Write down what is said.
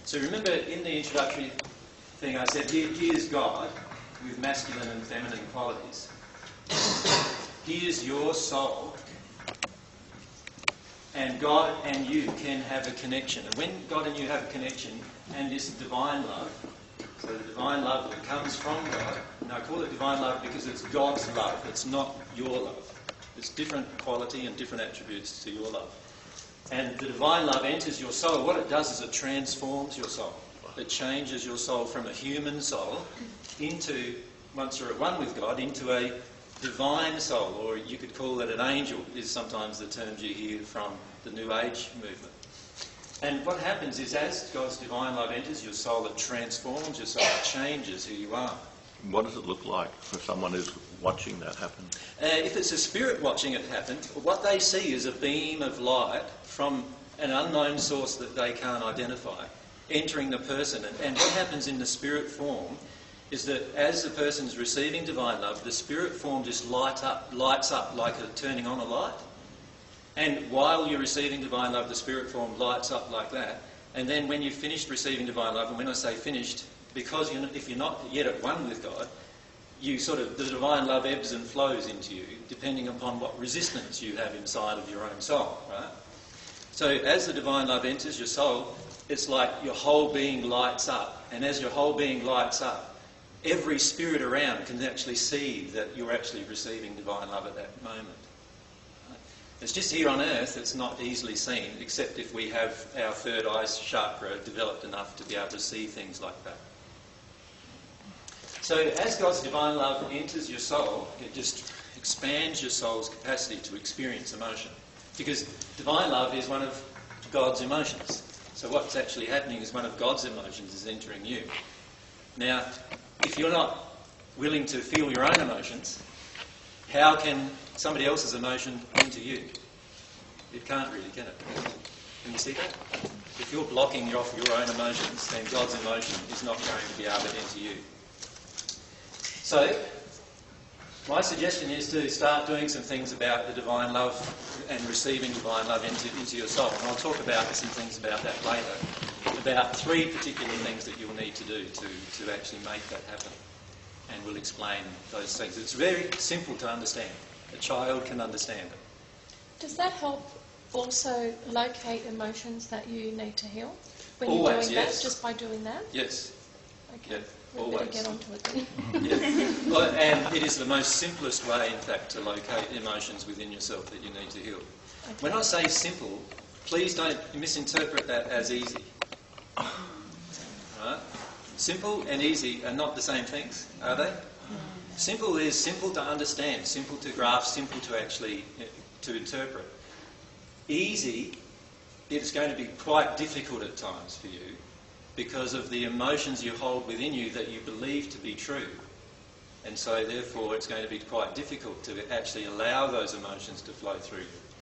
So remember in the introductory thing I said, here's God with masculine and feminine qualities. Here's your soul. And God and you can have a connection. And when God and you have a connection, and this divine love, so the divine love that comes from God, and I call it divine love because it's God's love, it's not your love. It's different quality and different attributes to your love. And the divine love enters your soul. What it does is it transforms your soul. It changes your soul from a human soul into, once you're at one with God, into a divine soul, or you could call it an angel, is sometimes the terms you hear from the New Age movement. And what happens is as God's divine love enters your soul, it transforms your soul, it changes who you are. What does it look like for someone who's watching that happen? If it's a spirit watching it happen, what they see is a beam of light from an unknown source that they can't identify, entering the person. And what happens in the spirit form is that as the person's receiving divine love, the spirit form just lights up like turning on a light. And while you're receiving divine love, the spirit form lights up like that. And then when you've finished receiving divine love, and when I say finished, because if you're not yet at one with God, the divine love ebbs and flows into you, depending upon what resistance you have inside of your own soul, right? So as the divine love enters your soul, it's like your whole being lights up. And as your whole being lights up, every spirit around can actually see that you're actually receiving divine love at that moment. It's just here on earth it's not easily seen, except if we have our third eye chakra developed enough to be able to see things like that. So as God's divine love enters your soul, it just expands your soul's capacity to experience emotion. Because divine love is one of God's emotions. So what's actually happening is one of God's emotions is entering you. Now, if you're not willing to feel your own emotions, how can somebody else's emotion enter you? It can't really, can it? Can you see that? If you're blocking off your own emotions, then God's emotion is not going to be able to enter you. So, my suggestion is to start doing some things about the divine love and receiving divine love into your soul. And I'll talk about some things about that later. About 3 particular things that you'll need to do to actually make that happen. And we'll explain those things. It's very simple to understand. A child can understand it. Does that help also locate emotions that you need to heal? When Always, you're doing yes. that, just by doing that? Yes. Okay. Yeah, We always. better get onto it then. Yeah. Well, and it is the most simplest way, in fact, to locate emotions within yourself that you need to heal. Okay. When I say simple, please don't misinterpret that as easy. Right? Simple and easy are not the same things, are they? Simple is simple to understand, simple to grasp, simple to actually to interpret. Easy, it's going to be quite difficult at times for you because of the emotions you hold within you that you believe to be true. And so therefore it's going to be quite difficult to actually allow those emotions to flow through you.